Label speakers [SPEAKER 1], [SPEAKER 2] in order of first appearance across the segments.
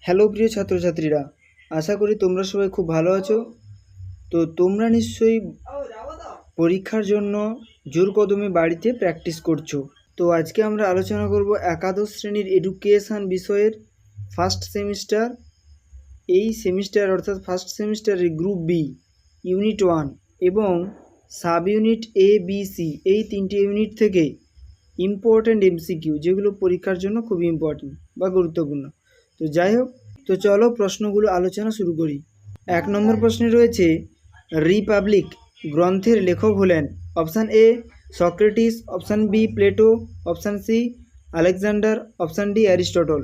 [SPEAKER 1] Hello প্রিয় ছাত্রছাত্রীরা, আশা করি তোমরা সবাই খুব ভালো আছো। তো তোমরা নিশ্চয়ই পরীক্ষার জন্য জোর কদমে বাড়িতে প্র্যাকটিস করছো। তো আজকে আমরা আলোচনা করব একাদশ শ্রেণীর এডুকেশান বিষয়ের ফার্স্ট সেমিস্টার। এই সেমিস্টার অর্থাৎ ফার্স্ট সেমিস্টারের গ্রুপ বি ইউনিট 1 এবং sub unit A B C এই তিনটি ইউনিট থেকে ইম্পর্ট্যান্ট এমসিকিউ, যেগুলো পরীক্ষার জন্য খুব ইম্পর্ট্যান্ট বা গুরুত্বপূর্ণ। তো যাই হোক, তো চলো প্রশ্নগুলো আলোচনা শুরু করি। 1 নম্বর প্রশ্নে রয়েছে, রিপাবলিক গ্রন্থের লেখক হলেন option A Socrates, option B Plato, option C Alexander, option D Aristotle.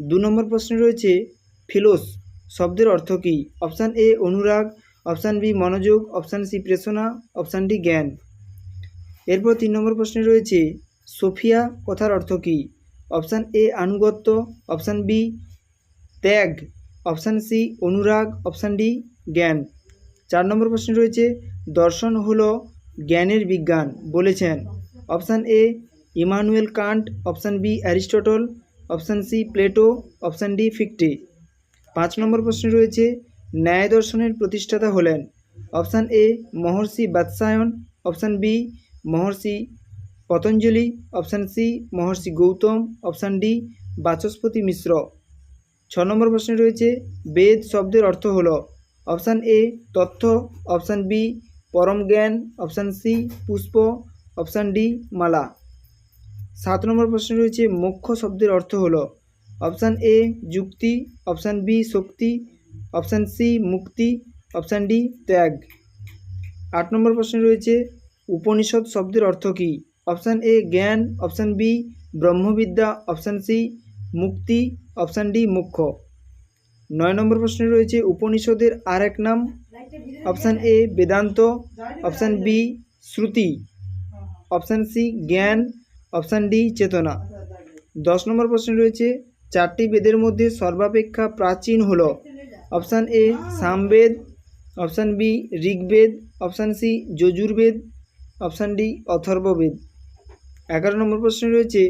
[SPEAKER 1] 2 নম্বর প্রশ্নে রয়েছে, ফিলোস শব্দের অর্থ কী? অপশান এ অনুরাগ, অপশান বি মনোযোগ, অপশান সি প্রেষণা, অপশান ডি জ্ঞান। এরপর 3 নম্বর প্রশ্নে রয়েছে, সোফিয়া কথার অর্থ কী? অপশান এ আনুগত্য, অপশান বি ত্যাগ, অপশান সি অনুরাগ, অপশান ডি জ্ঞান। 4 নম্বর প্রশ্নে রয়েছে, দর্শন হলো জ্ঞানের বিজ্ঞান বলেছেন option A Immanuel Kant, option B Aristotle, option C Plato, option D Fichte. 5 নম্বর প্রশ্নে রয়েছে, ন্যায় দর্শনের প্রতিষ্ঠাতা হলেন অপশান এ মহর্ষি বাৎসায়ন, অপশান বি মহর্ষি পতঞ্জলি, অপশান সি মহর্ষি গৌতম, অপশান ডি বাচস্পতি মিশ্র। 6 নম্বর প্রশ্নে রয়েছে, বেদ শব্দের অর্থ হলো অপশান এ তথ্য, অপশান বি পরম জ্ঞান, অপশান সি পুষ্প, অপশান ডি মালা। 7 নম্বর প্রশ্নে রয়েছে, মোক্ষ শব্দের অর্থ হলো অপশান এ যুক্তি, অপশান বি শক্তি, অপশান সি মুক্তি, অপশান ডি ত্যাগ। 8 নম্বর প্রশ্নে রয়েছে, উপনিষদ শব্দের অর্থ কী? অপশান এ জ্ঞান, অপশান বি ব্রহ্মবিদ্যা, অপশান সি মুক্তি, অপশান ডি মোক্ষ। 9 নম্বর প্রশ্নে রয়েছে, উপনিষদের আর এক নাম? Option A Vedanta, option B শ্রুতি, অপশান সি জ্ঞান, অপশান ডি চেতনা। 10 নম্বর প্রশ্নে রয়েছে, 4টি বেদের মধ্যে সর্বাপেক্ষা প্রাচীন হলো option A Samaveda, option B Rigveda, option C Yajurveda, option D Atharvaveda. 11 number প্রশ্নে রয়েছে,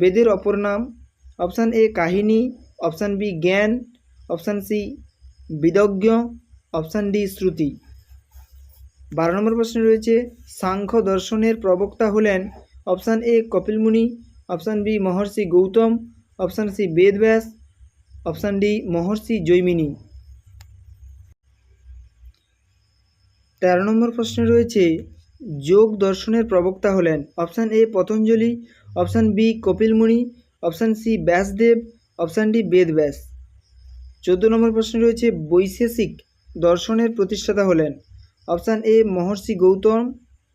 [SPEAKER 1] বেদের অপর নাম? অপশান এ কাহিনী, অপশান বি জ্ঞান, অপশান সি বিদজ্ঞ, অপশান ডি শ্রুতি। 12 নম্বর প্রশ্নে রয়েছে, সাংখ্য দর্শনের প্রবক্তা হলেন option A Kapil Muni, option B মহর্ষি Gautam, option C Vedvyas, option D মহর্ষি জৈমিনী। 13 নম্বর প্রশ্নে রয়েছে, যোগ দর্শনের প্রবক্তা হলেন option A Patanjali, option B Kapil Muni, option C Vyasdev, option D Vedvyas. 14 নম্বর প্রশ্নে রয়েছে, বৈশেষিক দর্শনের প্রতিষ্ঠাতা হলেন অপশান এ মহর্ষি গৌতম,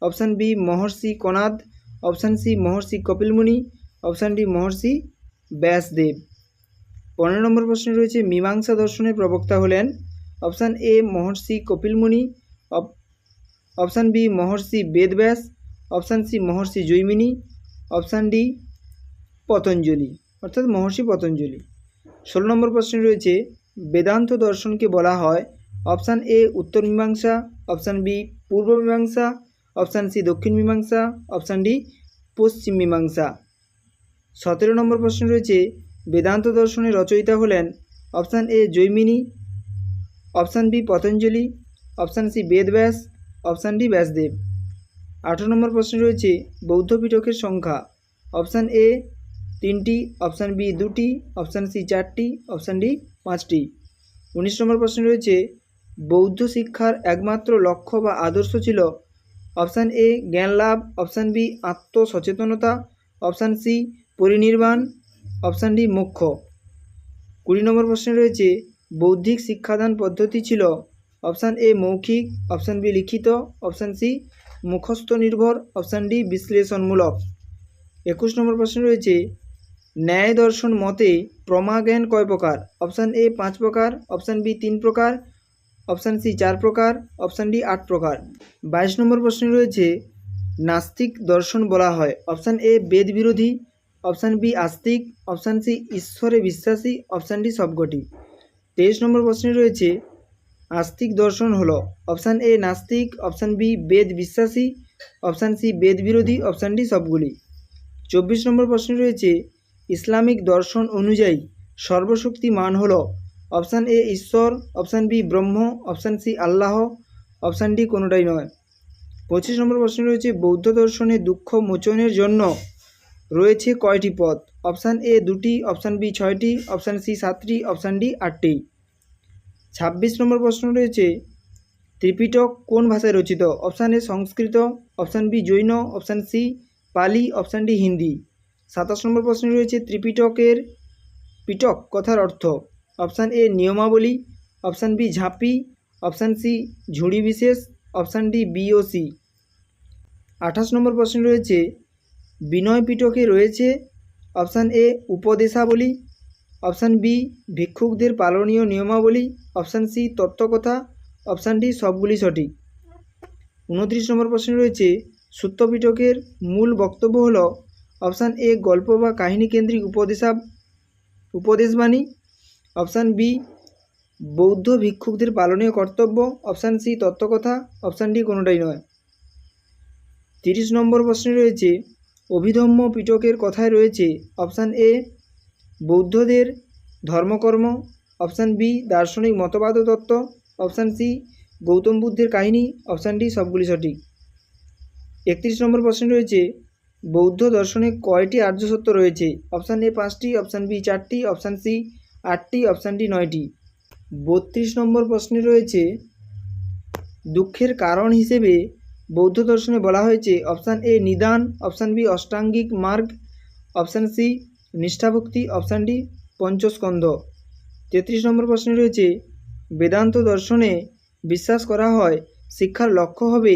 [SPEAKER 1] অপশান বি মহর্ষি কনাদ, অপশান সি মহর্ষি কপিল মুনি, অপশান ডি মহর্ষি ব্যাসদেব। 15 নম্বর প্রশ্নে রয়েছে, মীমাংসা দর্শনের প্রবক্তা হলেন option A Maharshi Kapil Muni, option B Maharshi Vedvyas, option C Maharshi Jaimini, option D Patanjali অর্থাৎ মহর্ষি পতঞ্জলি। 16 নম্বর প্রশ্নে রয়েছে, বেদান্ত দর্শনকে বলা হয় অপশান এ উত্তর মীমাংসা, অপশান বি পূর্ব মীমাংসা, অপশান সি দক্ষিণ মীমাংসা, অপশান ডি পশ্চিম মীমাংসা। 17 নম্বর প্রশ্নে রয়েছে, বেদান্ত দর্শনের রচয়িতা হলেন option A Jaimini, option B Patanjali, option C Vedvyas, option D Vyasadeva. 18 number প্রশ্নে রয়েছে, বৌদ্ধ পিটকের সংখ্যা অপশান এ 3টি, অপশান বি 2টি, অপশান সি 4টি, অপশান ডি 5টি। 19 নম্বর প্রশ্নে রয়েছে, বৌদ্ধ শিক্ষার একমাত্র লক্ষ্য বা আদর্শ ছিল অপশান এ জ্ঞান লাভ, অপশান বি আত্মসচেতনতা, অপশান সি পরিনির্বাণ, অপশান ডি মোক্ষ। 20 নম্বর প্রশ্নে রয়েছে, বৌদ্ধিক শিক্ষাদান পদ্ধতি ছিল অপশান এ মৌখিক, অপশান বি লিখিত, অপশান সি মুখস্থ নির্ভর, অপশান ডি বিশ্লেষণমূলক। 21 নম্বর প্রশ্নে রয়েছে, ন্যায় দর্শন মতে প্রমা জ্ঞান কয় প্রকার? অপশান এ 5 প্রকার, অপশান বি 3 প্রকার, অপশান সি 4 প্রকার, অপশান ডি 8 প্রকার। 22 নম্বর প্রশ্নে রয়েছে, নাস্তিক দর্শন বলা হয় অপশান এ বেদ বিরোধী, অপশান বি আস্তিক, অপশান সি ঈশ্বরে বিশ্বাসী, অপশান ডি সবকটি। 23 নম্বর প্রশ্নে রয়েছে, আস্তিক দর্শন হলো অপশান এ নাস্তিক, অপশান বি বেদ বিশ্বাসী, অপশান সি বেদ বিরোধী, অপশান ডি সবগুলি। 24 নম্বর প্রশ্নে রয়েছে, ইসলামিক দর্শন অনুযায়ী সর্বশক্তিমান হলো? অপশান এ ঈশ্বর, অপশান বি ব্রহ্ম, অপশান সি আল্লাহ, অপশান ডি কোনোটাই নয়। 25 নম্বর প্রশ্ন রয়েছে বৌদ্ধ দর্শনে দুঃখ মোচনের জন্য রয়েছে কয়টি পথ? অপশান এ 2টি, অপশান বি 6টি, অপশান সি 7টি, অপশান ডি 8টি। 26 নম্বর প্রশ্ন রয়েছে ত্রিপিটক কোন ভাষায় রচিত? Option A Sanskrit, option B Jain, option C Pali, option D Hindi. 27 নম্বর প্রশ্ন রয়েছে ত্রিপিটকের পিটক কথার অর্থ? অপশান এ নিয়মাবলী, অপশান বি ঝাঁপি, অপশান সি ঝুড়ি বিশেষ, অপশান ডি বি ও সি। 28 নম্বর প্রশ্ন রয়েছে বিনয় পিটকে রয়েছে? অপশান এ উপদেশাবলী, অপশান বি ভিক্ষুকদের পালনীয় নিয়মাবলী, অপশান সি তত্ত্বকথা, অপশান ডি সবগুলি সঠিক। 29 নম্বর প্রশ্ন রয়েছে সূত্র পিটকের মূল বক্তব্য হল? অপশান এ গল্প বা কাহিনী কেন্দ্রিক উপদেশবাণী, অপশান বি বৌদ্ধ ভিক্ষুকদের পালনীয় কর্তব্য, অপশান সি তত্ত্বকথা, অপশান ডি কোনোটাই নয়। 30 নম্বর প্রশ্নে রয়েছে অভিধম্ম পিটকের কথায় রয়েছে? অপশান এ বৌদ্ধদের ধর্মকর্ম, অপশান বি দার্শনিক মতবাদ ও তত্ত্ব, অপশান সি গৌতম বুদ্ধের কাহিনী, অপশান ডি সবগুলি সঠিক। 31 নম্বর প্রশ্নে রয়েছে বৌদ্ধ দর্শনে কয়টি আর্য সত্য রয়েছে? অপশান এ 5টি, অপশান বি 4টি, অপশান সি 8টি, অপশান ডি 9টি। 32 নম্বর প্রশ্নে রয়েছে দুঃখের কারণ হিসেবে বৌদ্ধ দর্শনে বলা হয়েছে? অপশান এ নিদান, অপশান বি অষ্টাঙ্গিক মার্গ, অপশান সি নিষ্ঠাভক্তি, অপশান ডি পঞ্চস্কন্ধ। 33 নম্বর প্রশ্নে রয়েছে বেদান্ত দর্শনে বিশ্বাস করা হয় শিক্ষার লক্ষ্য হবে?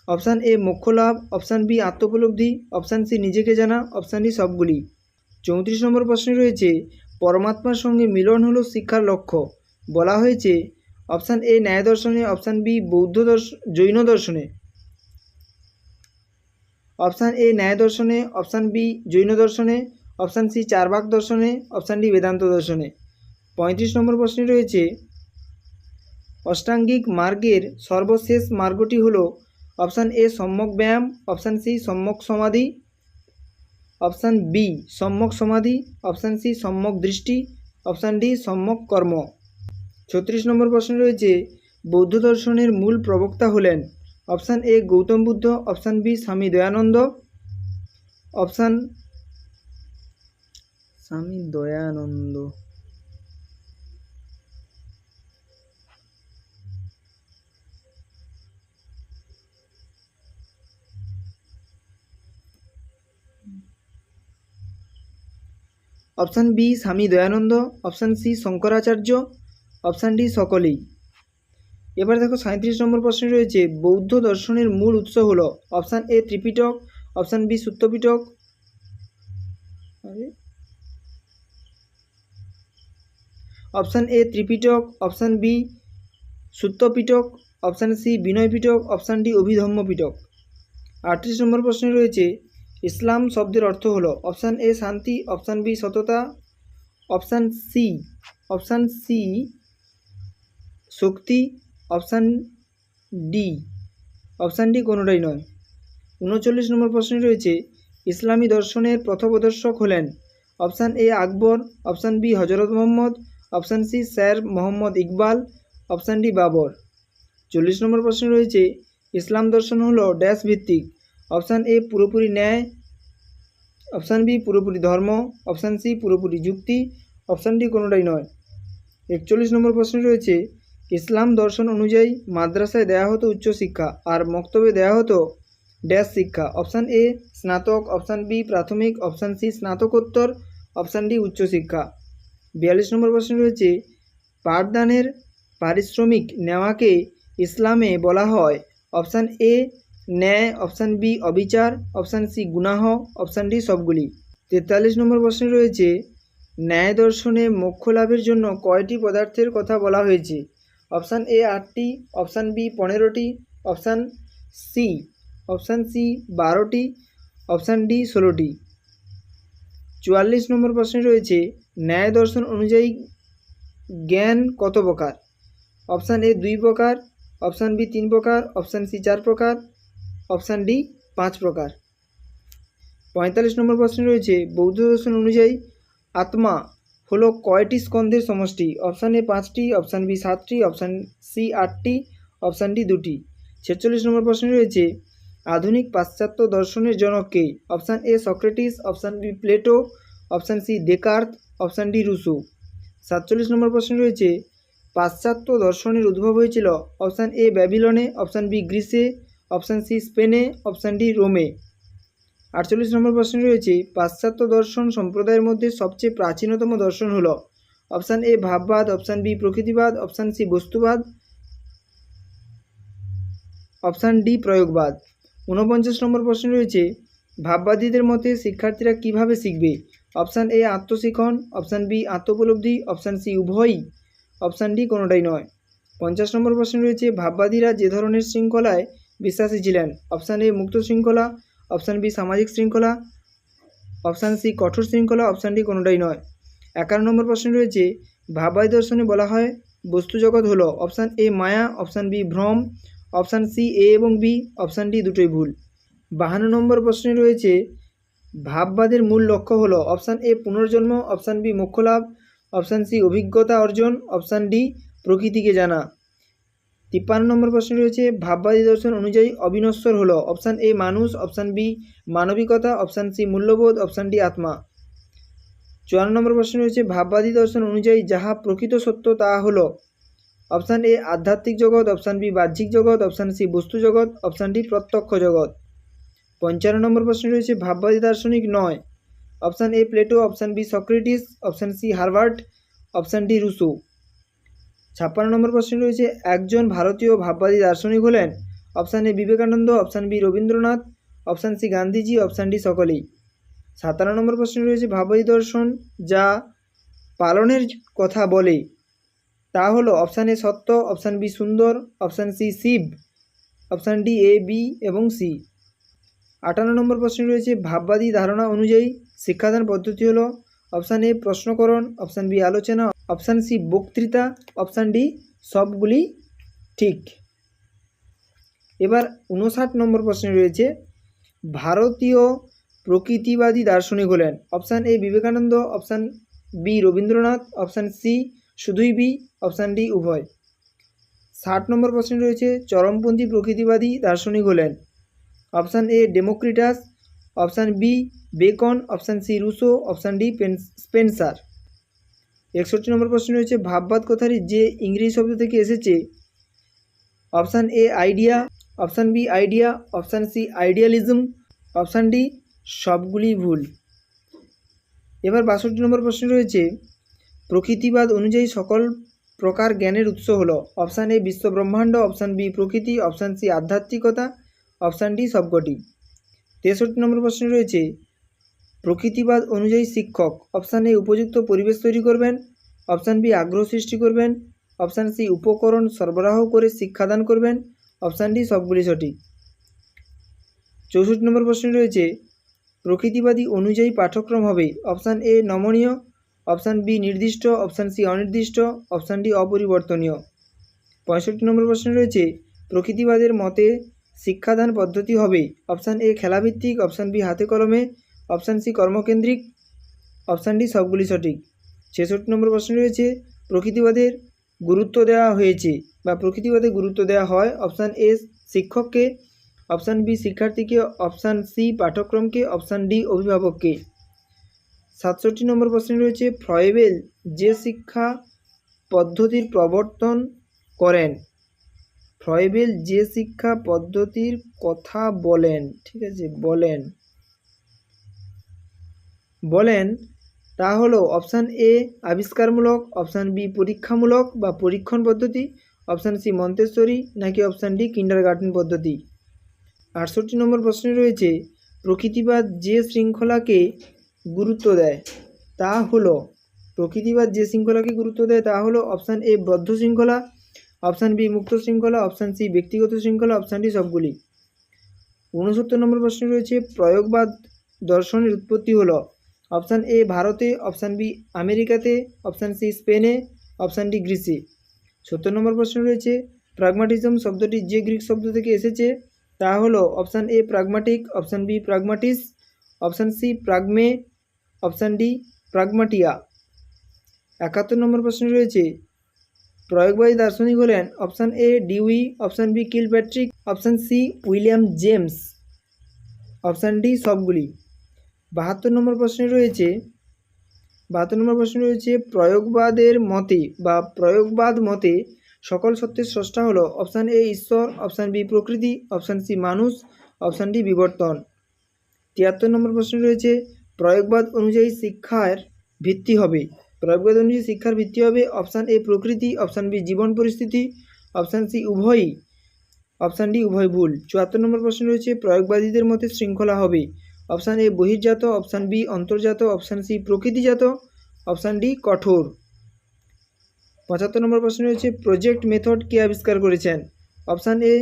[SPEAKER 1] অপশান এ মোক্ষ লাভ, অপশান বি আত্মোপলব্ধি, অপশান সি নিজেকে জানা, অপশান ডি সবগুলি। 34 নম্বর প্রশ্নে রয়েছে পরমাত্মার সঙ্গে মিলন হলো শিক্ষার লক্ষ্য বলা হয়েছে? অপশান এ ন্যায় দর্শনে, অপশান বি জৈন দর্শনে, অপশান এ ন্যায় দর্শনে, অপশান বি জৈন দর্শনে, অপশান সি চারবাক দর্শনে, অপশান ডি বেদান্ত দর্শনে। 35 নম্বর প্রশ্নে রয়েছে অষ্টাঙ্গিক মার্গের সর্বশেষ মার্গটি হলো? অপশান এ সম্যক ব্যায়াম, অপশান সি সম্যক সমাধি, অপশান বি সম্যক সমাধি, অপশান সি সম্যক দৃষ্টি, অপশান ডি সম্যক কর্ম। 36 নম্বর প্রশ্নে রয়েছে বৌদ্ধ দর্শনের মূল প্রবক্তা হলেন? Option A Gautam Buddha, option B Swami Dayananda, option Swami Dayananda, option B Swami Dayananda, option C Shankaracharya, option D সকলেই। এবার দেখো 37 নম্বর প্রশ্নে রয়েছে বৌদ্ধ দর্শনের মূল উৎস হলো? Option A Tripitaka, option B Sutrapitaka, option A Tripitaka, option B Sutrapitaka, option C Vinaya Pitaka, option D Abhidhamma Pitaka. 38 নম্বর প্রশ্নে রয়েছে ইসলাম শব্দের অর্থ হলো? অপশান এ শান্তি, অপশান বি সততা, অপশান সি শক্তি, অপশান ডি কোনোটাই নয়। 39 নম্বর প্রশ্নে রয়েছে ইসলামী দর্শনের পথপ্রদর্শক হলেন? Option A Akbar, option B হজরত Muhammad, option C sir Muhammad Iqbal, option D Babur. 40 নম্বর প্রশ্নে রয়েছে ইসলাম দর্শন হলো ড্যাশ ভিত্তিক? অপশান এ পুরোপুরি ন্যায়, অপশান বি পুরোপুরি ধর্ম, অপশান সি পুরোপুরি যুক্তি, অপশান ডি কোনোটাই নয়। 41 নম্বর প্রশ্নে রয়েছে ইসলাম দর্শন অনুযায়ী মাদ্রাসায় দেওয়া হতো উচ্চশিক্ষা আর মক্তবে দেওয়া হতো ড্যাশ শিক্ষা? অপশান এ স্নাতক, অপশান বি প্রাথমিক, অপশান সি স্নাতকোত্তর, অপশান ডি উচ্চশিক্ষা। 42 নম্বর প্রশ্নে রয়েছে পাঠদানের পারিশ্রমিক নেওয়াকে ইসলামে বলা হয়? অপশান এ ন্যায়, অপশান বি অবিচার, অপশান সি গুনাহ, অপশান ডি সবগুলি। 43 নম্বর প্রশ্নে রয়েছে ন্যায় দর্শনে মোক্ষ লাভের জন্য কয়টি পদার্থের কথা বলা হয়েছে? অপশান এ 8টি, অপশান বি 15টি, অপশান সি 12টি, অপশান ডি 16টি। 44 নম্বর প্রশ্নে রয়েছে ন্যায় দর্শন অনুযায়ী জ্ঞান কত প্রকার? অপশান এ 2 প্রকার, অপশান বি 3 প্রকার, অপশান সি 4 প্রকার, অপশান ডি 5 প্রকার। 45 নম্বর প্রশ্নে রয়েছে বৌদ্ধ দর্শন অনুযায়ী আত্মা হলো কয়টি স্কন্ধের সমষ্টি? অপশান এ 5টি, অপশান বি 7টি, অপশান সি 8টি, অপশান ডি 2টি। 46 নম্বর প্রশ্ন রয়েছে আধুনিক পাশ্চাত্য দর্শনের জনক কে? Option A Socrates, option B Plato, option C Descartes, option D Rousseau. 47 নম্বর প্রশ্ন রয়েছে পাশ্চাত্য দর্শনের উদ্ভব হয়েছিল? অপশান এ ব্যাবিলনে, অপশান বি গ্রিসে, অপশান সি স্পেনে, অপশান ডি রোমে। 48 নম্বর প্রশ্ন রয়েছে পাশ্চাত্য দর্শন সম্প্রদায়ের মধ্যে সবচেয়ে প্রাচীনতম দর্শন হলো? অপশান এ ভাববাদ, অপশান বি প্রকৃতিবাদ, অপশান সি বস্তুবাদ, অপশান ডি প্রয়োগবাদ। 49 নম্বর প্রশ্ন রয়েছে ভাববাদীদের মতে শিক্ষার্থীরা কিভাবে শিখবে? অপশান এ আত্মশিক্ষণ, অপশান বি আত্মোপলব্ধি, অপশান সি উভয়ই, অপশান ডি কোনোটাই নয়। 50 নম্বর প্রশ্ন রয়েছে ভাববাদীরা যে ধরনের শৃঙ্খলায় বিশ্বাসী ছিলেন? অপশান এ মুক্ত শৃঙ্খলা, অপশান বি সামাজিক শৃঙ্খলা, অপশান সি কঠোর শৃঙ্খলা, অপশান ডি কোনোটাই নয়। 51 নম্বর প্রশ্ন রয়েছে ভাববাদী দর্শনে বলা হয় বস্তু জগৎ হলো? অপশান এ মায়া, অপশান বি ভ্রম, অপশান সি এ এবং বি, অপশান ডি দুটোই ভুল। 52 নম্বর প্রশ্নে রয়েছে ভাববাদের মূল লক্ষ্য হলো? অপশান এ পুনর্জন্ম, অপশান বি মোক্ষ লাভ, অপশান সি অভিজ্ঞতা অর্জন, অপশান ডি প্রকৃতিকে জানা। 53 নম্বর প্রশ্ন রয়েছে ভাববাদী দর্শন অনুযায়ী অবিনশ্বর হলো? অপশান এ মানুষ, অপশান বি মানবিকতা, অপশান সি মূল্যবোধ, অপশান ডি আত্মা। 54 নম্বর প্রশ্ন রয়েছে ভাববাদী দর্শন অনুযায়ী যাহা প্রকৃত সত্য তাহা হলো? অপশান এ আধ্যাত্মিক জগৎ, অপশান বি বাহ্যিক জগৎ, অপশান সি বস্তু জগৎ, অপশান ডি প্রত্যক্ষ জগৎ। 55 নম্বর প্রশ্ন রয়েছে ভাববাদী দার্শনিক নয়? Option A Plato, option B Socrates, option C Herbert, option D Rousseau. 56 number প্রশ্ন রয়েছে একজন ভারতীয় ভাববাদী দার্শনিক হলেন? Option A Vivekananda, option B Rabindranath, option C Gandhiji, option D সকলেই। 57 নম্বর প্রশ্ন রয়েছে ভাববাদী দর্শন যা পালনের কথা বলে তা হলো? অপশান এ সত্য, অপশান বি সুন্দর, অপশান সি শিব, অপশান ডি এ বি এবং সি। 58 নম্বর প্রশ্ন রয়েছে ভাববাদী ধারণা অনুযায়ী শিক্ষাদান পদ্ধতি হলো? অপশান এ প্রশ্নকরণ, অপশান বি আলোচনা, অপশান সি বক্তৃতা, অপশান ডি সবগুলি ঠিক। এবার 59 নম্বর প্রশ্ন রয়েছে ভারতীয় প্রকৃতিবাদী দার্শনিক হলেন? Option A Vivekananda, option B Rabindranath, option C শুধুই বি, অপশান ডি উভয়। 60 নম্বর প্রশ্ন রয়েছে চরমপন্থী প্রকৃতিবাদী দার্শনিক হলেন? Option A Democritus, option B Bacon, option C Rousseau, option D Spencer. 61 number প্রশ্ন রয়েছে ভাববাদ কথাটি যে ইংরেজি শব্দ থেকে এসেছে? Option A idea, option B idea, option C idealism, option D সবগুলি ভুল। এবার 62 নম্বর প্রশ্ন রয়েছে প্রকৃতিবাদ অনুযায়ী সকল প্রকার জ্ঞানের উৎস হলো? অপশান এ বিশ্ব ব্রহ্মাণ্ড, অপশান বি প্রকৃতি, অপশান সি আধ্যাত্মিকতা, অপশান ডি সবকটি। 63 নম্বর প্রশ্ন রয়েছে প্রকৃতিবাদ অনুযায়ী শিক্ষক? অপশান এ উপযুক্ত পরিবেশ তৈরি করবেন, অপশান বি আগ্রহ সৃষ্টি করবেন, অপশান সি উপকরণ সরবরাহ করে শিক্ষাদান করবেন, অপশান ডি সবগুলি সঠিক। 64 নম্বর প্রশ্ন রয়েছে প্রকৃতিবাদী অনুযায়ী পাঠ্যক্রম হবে? অপশান এ নমনীয়, অপশান বি নির্দিষ্ট, অপশান সি অনির্দিষ্ট, অপশান ডি অপরিবর্তনীয়। 65 নম্বর প্রশ্ন রয়েছে প্রকৃতিবাদের মতে শিক্ষাদান পদ্ধতি হবে? অপশান এ খেলাভিত্তিক, অপশান বি হাতে কলমে, অপশান সি কর্মকেন্দ্রিক, অপশান ডি সবগুলি সঠিক। 66 নম্বর প্রশ্ন রয়েছে প্রকৃতিবাদের গুরুত্ব দেওয়া হয়েছে বা প্রকৃতিবাদে গুরুত্ব দেওয়া হয়? অপশান এ শিক্ষককে, অপশান বি শিক্ষার্থীকে, অপশান সি পাঠ্যক্রমকে, অপশান ডি অভিভাবককে। 67 নম্বর প্রশ্ন রয়েছে ফ্রয়েবেল যে শিক্ষা পদ্ধতির প্রবর্তন করেন? ফ্রয়েবেল যে শিক্ষা পদ্ধতির কথা বলেন, ঠিক আছে, বলেন তা হলো? অপশান এ আবিষ্কারমূলক, অপশান বি পরীক্ষামূলক বা পরীক্ষণ পদ্ধতি, অপশান সি মন্তেশ্বরী, নাকি অপশান ডি কিন্ডারগার্টেন পদ্ধতি। 68 নম্বর প্রশ্নে রয়েছে প্রকৃতিবাদ যে শৃঙ্খলাকে গুরুত্ব দেয় তা হলো? প্রকৃতিবাদ যে শৃঙ্খলাকে গুরুত্ব দেয় তা হলো? অপশান এ বদ্ধ শৃঙ্খলা, অপশান বি মুক্ত শৃঙ্খলা, অপশান সি ব্যক্তিগত শৃঙ্খলা, অপশান ডি সবগুলি। 69 নম্বর প্রশ্ন রয়েছে প্রয়োগবাদ দর্শনের উৎপত্তি হলো? অপশান এ ভারতে, অপশান বি আমেরিকাতে, অপশান সি স্পেনে, অপশান ডি গ্রিসে। 70 নম্বর প্রশ্ন রয়েছে প্রাগমাটিজম শব্দটি যে গ্রিক শব্দ থেকে এসেছে তা হলো? Option A pragmatic, option B প্রাগমাটিস, অপশান সি প্রাগমে, অপশান ডি প্রাগমাটিয়া। 71 নম্বর প্রশ্নে রয়েছে প্রয়োগবাদী দার্শনিক হলেন option A Dewey, option B Kilpatrick, option C William James, option D সবগুলি। 72 নম্বর প্রশ্নে রয়েছে প্রয়োগবাদের মতে বা প্রয়োগবাদ মতে সকল সত্যের স্রষ্টা হলো অপশান এ ঈশ্বর, অপশান বি প্রকৃতি, অপশান সি মানুষ, অপশান ডি বিবর্তন। 73 নম্বর প্রশ্নে রয়েছে প্রয়োগবাদ অনুযায়ী শিক্ষার ভিত্তি হবে অপশান এ প্রকৃতি, অপশান বি জীবন পরিস্থিতি, অপশান সি উভয়ই, অপশান ডি উভয় ভুল। 74 নম্বর প্রশ্ন রয়েছে প্রয়োগবাদীদের মতে শৃঙ্খলা হবে অপশান এ বহির্জাত, অপশান বি অন্তর্জাত, অপশান সি প্রকৃতিজাত, অপশান ডি কঠোর। 75 নম্বর প্রশ্ন রয়েছে প্রজেক্ট মেথড কে আবিষ্কার করেছেন অপশান এ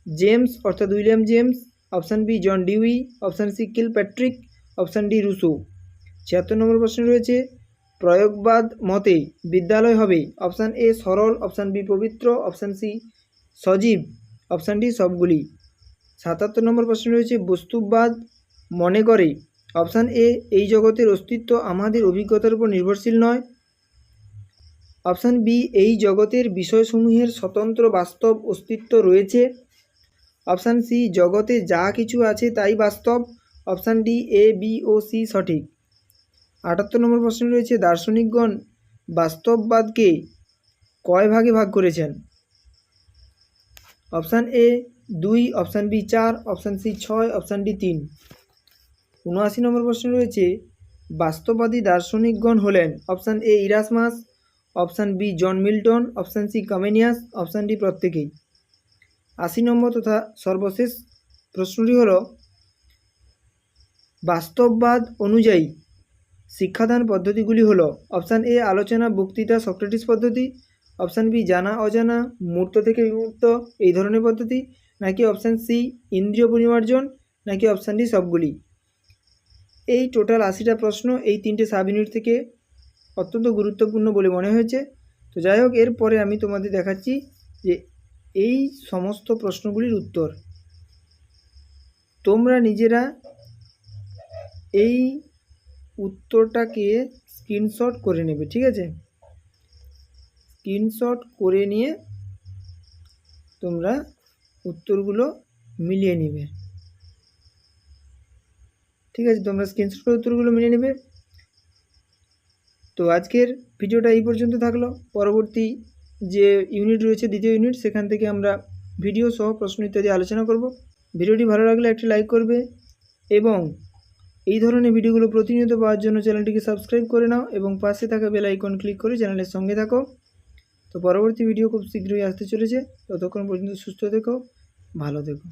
[SPEAKER 1] জেমস অর্থাৎ William James, option B John Dewey, option C Kilpatrick, option D Rousseau. 76 number প্রশ্ন রয়েছে প্রয়োগবাদ মতে বিদ্যালয় হবে অপশান এ সরল, অপশান বি পবিত্র, অপশান সি সজীব, অপশান ডি সবগুলি। 77 নম্বর প্রশ্ন রয়েছে বস্তুবাদ মনে করে অপশান এ এই জগতের অস্তিত্ব আমাদের অভিজ্ঞতার উপর নির্ভরশীল নয়, অপশান বি এই জগতের বিষয়সমূহের স্বতন্ত্র বাস্তব অস্তিত্ব রয়েছে, অপশান সি জগতে যা কিছু আছে তাই বাস্তব, অপশান ডি এ বি ও সি সঠিক। 78 নম্বর প্রশ্ন রয়েছে দার্শনিকগণ বাস্তববাদকে কয় ভাগে ভাগ করেছেন option A 2, option B 4, option C 6, option D 3। 79 নম্বর প্রশ্ন রয়েছে বাস্তববাদী দার্শনিকগণ হলেন option A Erasmus, option B John Milton, option C Comenius, option D প্রত্যেকেই। 80 নম্বর তথা সর্বশেষ প্রশ্নটি হল বাস্তববাদ অনুযায়ী শিক্ষাদান পদ্ধতিগুলি হল অপশান এ আলোচনা, বক্তৃতা, সক্রেটিস পদ্ধতি, অপশান বি জানা অজানা, মূর্ত থেকে বিমূর্ত এই ধরনের পদ্ধতি, নাকি অপশান সি ইন্দ্রিয় পরিমার্জন, নাকি অপশান ডি সবগুলি। এই টোটাল 80টা প্রশ্ন এই 3টে সাব ইউনিট থেকে অত্যন্ত গুরুত্বপূর্ণ বলে মনে হয়েছে। তো যাই হোক, এরপরে আমি তোমাদের দেখাচ্ছি যে এই সমস্ত প্রশ্নগুলির উত্তর তোমরা নিজেরা এই উত্তরটাকে স্ক্রিনশট করে নেবে, ঠিক আছে? স্ক্রিনশট করে নিয়ে তোমরা উত্তরগুলো মিলিয়ে নেবে, ঠিক আছে? তোমরা স্ক্রিনশট করে উত্তরগুলো মিলিয়ে নেবে। তো আজকের ভিডিওটা এই পর্যন্ত থাকলো। পরবর্তী যে ইউনিট রয়েছে দ্বিতীয় ইউনিট, সেখান থেকে আমরা ভিডিও সহ প্রশ্ন ইত্যাদি আলোচনা করব। ভিডিওটি ভালো লাগলে একটি লাইক করবে এবং এই ধরনের ভিডিওগুলো প্রতিনিয়ত পাওয়ার জন্য চ্যানেলটিকে সাবস্ক্রাইব করে নাও এবং পাশে থাকা বেল আইকন ক্লিক করে চ্যানেলের সঙ্গে থাকো। তো পরবর্তী ভিডিও খুব শীঘ্রই আসতে চলেছে। ততক্ষণ পর্যন্ত সুস্থ থেকো, ভালো থেকো।